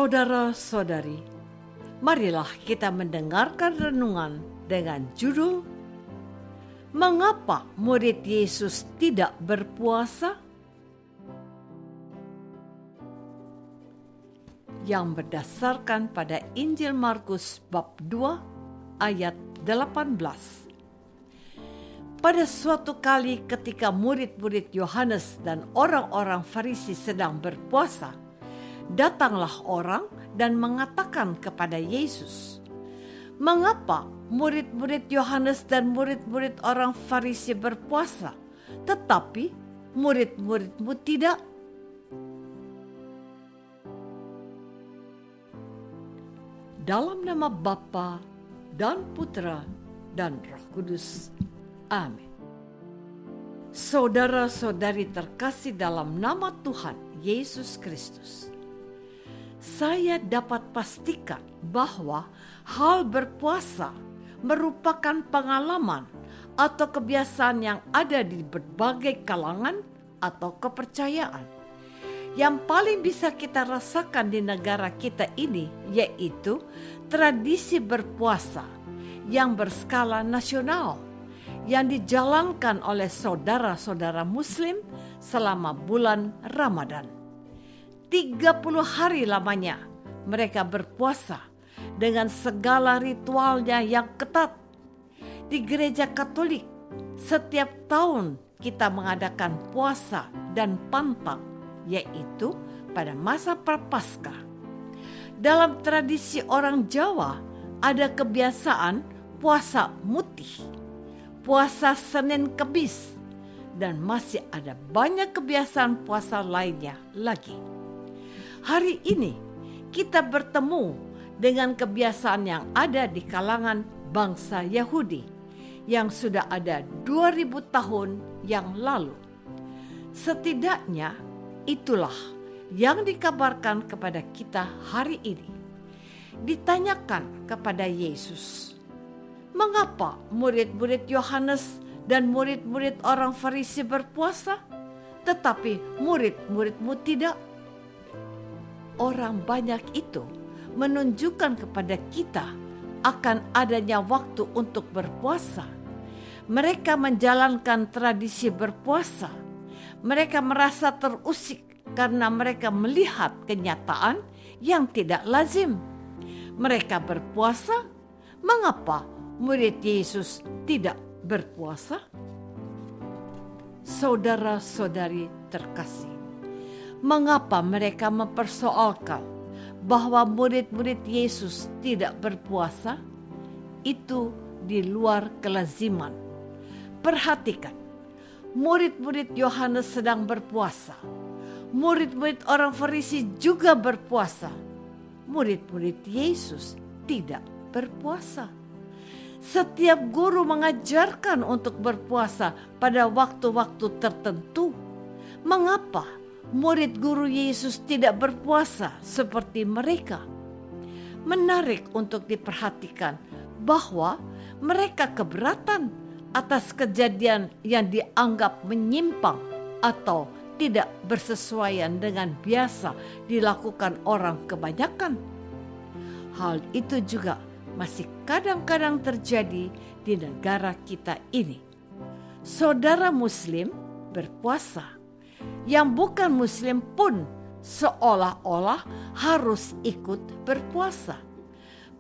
Saudara-saudari, marilah kita mendengarkan renungan dengan judul Mengapa murid Yesus tidak berpuasa? Yang berdasarkan pada Injil Markus bab 2 ayat 18. Pada suatu kali ketika murid-murid Yohanes dan orang-orang Farisi sedang berpuasa, datanglah orang dan mengatakan kepada Yesus, "Mengapa murid-murid Yohanes dan murid-murid orang Farisi berpuasa, tetapi murid-muridmu tidak?" Dalam nama Bapa dan Putra dan Roh Kudus. Amin. Saudara-saudari terkasih dalam nama Tuhan Yesus Kristus, saya dapat pastikan bahwa hal berpuasa merupakan pengalaman atau kebiasaan yang ada di berbagai kalangan atau kepercayaan. Yang paling bisa kita rasakan di negara kita ini yaitu tradisi berpuasa yang berskala nasional yang dijalankan oleh saudara-saudara Muslim selama bulan Ramadan. 30 hari lamanya mereka berpuasa dengan segala ritualnya yang ketat. Di gereja Katolik, setiap tahun kita mengadakan puasa dan pantang, yaitu pada masa Prapaskah. Dalam tradisi orang Jawa, ada kebiasaan puasa mutih, puasa Senin Kemis, dan masih ada banyak kebiasaan puasa lainnya lagi. Hari ini kita bertemu dengan kebiasaan yang ada di kalangan bangsa Yahudi yang sudah ada 2000 tahun yang lalu. Setidaknya itulah yang dikabarkan kepada kita hari ini. Ditanyakan kepada Yesus, "Mengapa murid-murid Yohanes dan murid-murid orang Farisi berpuasa, tetapi murid-muridmu tidak?" Orang banyak itu menunjukkan kepada kita akan adanya waktu untuk berpuasa. Mereka menjalankan tradisi berpuasa. Mereka merasa terusik karena mereka melihat kenyataan yang tidak lazim. Mereka berpuasa, mengapa murid Yesus tidak berpuasa? Saudara-saudari terkasih, mengapa mereka mempersoalkan bahwa murid-murid Yesus tidak berpuasa? Itu di luar kelaziman. Perhatikan, murid-murid Yohanes sedang berpuasa. Murid-murid orang Farisi juga berpuasa. Murid-murid Yesus tidak berpuasa. Setiap guru mengajarkan untuk berpuasa pada waktu-waktu tertentu. Mengapa murid guru Yesus tidak berpuasa seperti mereka? Menarik untuk diperhatikan bahwa mereka keberatan atas kejadian yang dianggap menyimpang atau tidak bersesuaian dengan biasa dilakukan orang kebanyakan. Hal itu juga masih kadang-kadang terjadi di negara kita ini. Saudara Muslim berpuasa, yang bukan Muslim pun seolah-olah harus ikut berpuasa.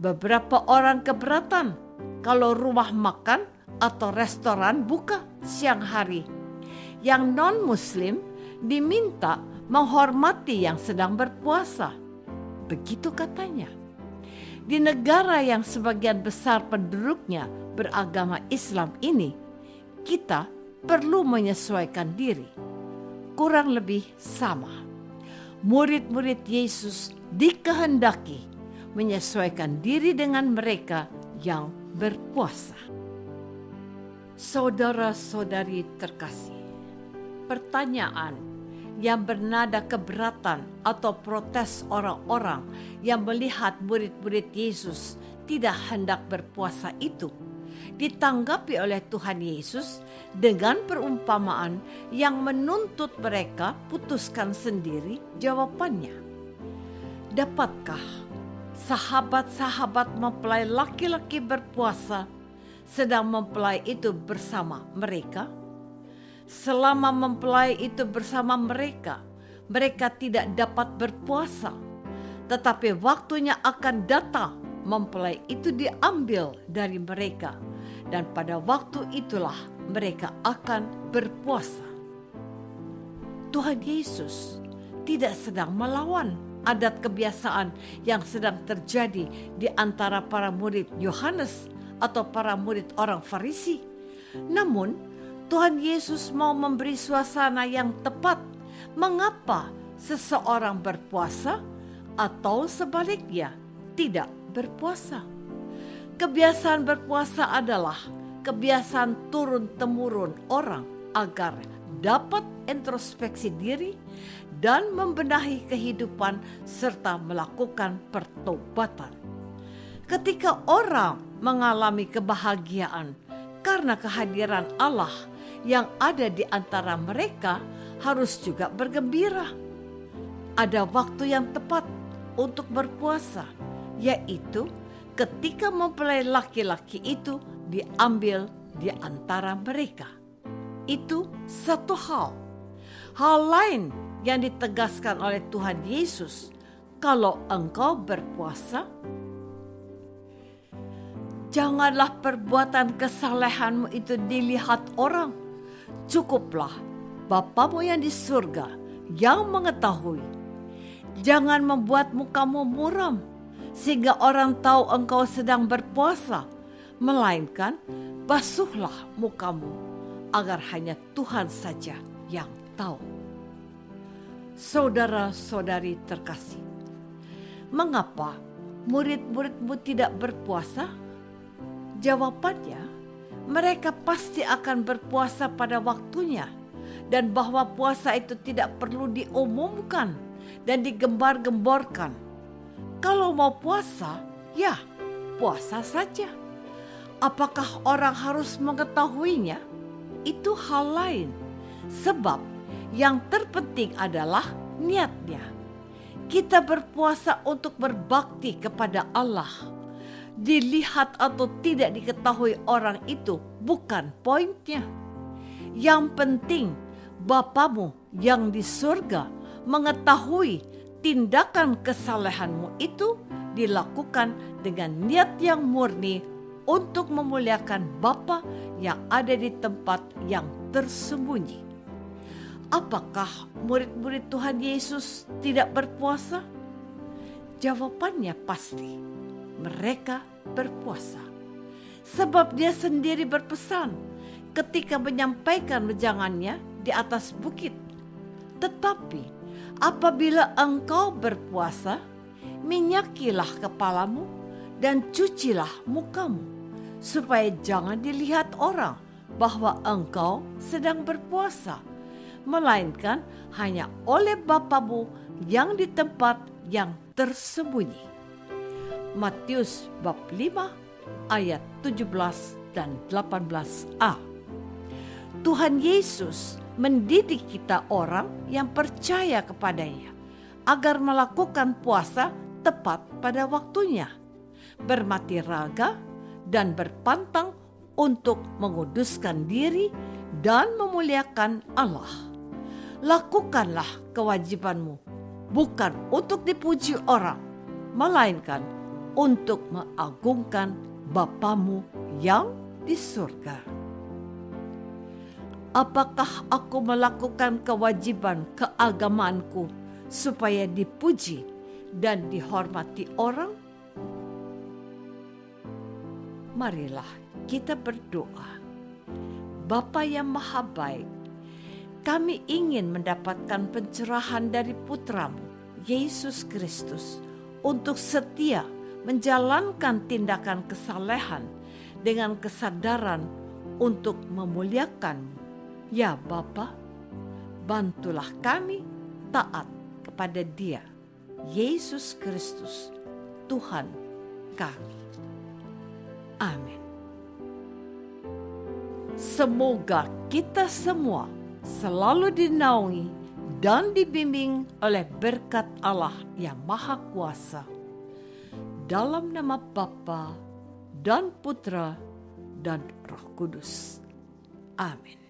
Beberapa orang keberatan kalau rumah makan atau restoran buka siang hari. Yang non-Muslim diminta menghormati yang sedang berpuasa. Begitu katanya. Di negara yang sebagian besar penduduknya beragama Islam ini, kita perlu menyesuaikan diri. Kurang lebih sama. Murid-murid Yesus dikehendaki menyesuaikan diri dengan mereka yang berpuasa. Saudara-saudari terkasih, pertanyaan yang bernada keberatan atau protes orang-orang yang melihat murid-murid Yesus tidak hendak berpuasa itu ditanggapi oleh Tuhan Yesus dengan perumpamaan yang menuntut mereka putuskan sendiri jawabannya. Dapatkah sahabat-sahabat mempelai laki-laki berpuasa sedang mempelai itu bersama mereka? Selama mempelai itu bersama mereka, mereka tidak dapat berpuasa. Tetapi waktunya akan datang, mempelai itu diambil dari mereka, dan pada waktu itulah mereka akan berpuasa. Tuhan Yesus tidak sedang melawan adat kebiasaan yang sedang terjadi di antara para murid Yohanes atau para murid orang Farisi. Namun, Tuhan Yesus mau memberi suasana yang tepat mengapa seseorang berpuasa atau sebaliknya tidak berpuasa. Kebiasaan berpuasa adalah kebiasaan turun-temurun orang agar dapat introspeksi diri dan membenahi kehidupan serta melakukan pertobatan. Ketika orang mengalami kebahagiaan karena kehadiran Allah yang ada di antara mereka, harus juga bergembira. Ada waktu yang tepat untuk berpuasa, yaitu ketika mempelai laki-laki itu diambil di antara mereka. Itu satu hal. Hal lain yang ditegaskan oleh Tuhan Yesus, kalau engkau berpuasa, janganlah perbuatan kesalehanmu itu dilihat orang. Cukuplah Bapamu yang di surga yang mengetahui. Jangan membuat mukamu muram sehingga orang tahu engkau sedang berpuasa, melainkan basuhlah mukamu agar hanya Tuhan saja yang tahu. Saudara-saudari terkasih, mengapa murid-muridmu tidak berpuasa? Jawabannya, mereka pasti akan berpuasa pada waktunya, dan bahwa puasa itu tidak perlu diumumkan dan digembar-gemborkan. Kalau mau puasa, ya puasa saja. Apakah orang harus mengetahuinya? Itu hal lain. Sebab yang terpenting adalah niatnya. Kita berpuasa untuk berbakti kepada Allah. Dilihat atau tidak diketahui orang itu bukan poinnya. Yang penting Bapamu yang di surga mengetahui tindakan kesalehanmu itu dilakukan dengan niat yang murni untuk memuliakan Bapa yang ada di tempat yang tersembunyi. Apakah murid-murid Tuhan Yesus tidak berpuasa? Jawabannya pasti, mereka berpuasa. Sebab dia sendiri berpesan ketika menyampaikan wejangannya di atas bukit. Tetapi apabila engkau berpuasa, minyakilah kepalamu dan cucilah mukamu, supaya jangan dilihat orang bahwa engkau sedang berpuasa, melainkan hanya oleh Bapamu yang di tempat yang tersembunyi. Matius bab 5 ayat 17 dan 18a. Tuhan Yesus mendidik kita orang yang percaya kepadanya agar melakukan puasa tepat pada waktunya, bermati raga dan berpantang untuk menguduskan diri dan memuliakan Allah. Lakukanlah kewajibanmu bukan untuk dipuji orang, melainkan untuk mengagungkan Bapamu yang di surga. Apakah aku melakukan kewajiban keagamaanku supaya dipuji dan dihormati orang? Marilah kita berdoa. Bapa yang Maha Baik, kami ingin mendapatkan pencerahan dari Putramu, Yesus Kristus, untuk setia menjalankan tindakan kesalehan dengan kesadaran untuk memuliakan-Mu. Ya Bapa, bantulah kami taat kepada Dia, Yesus Kristus, Tuhan kami. Amin. Semoga kita semua selalu dinaungi dan dibimbing oleh berkat Allah yang Maha Kuasa. Dalam nama Bapa dan Putra dan Roh Kudus. Amin.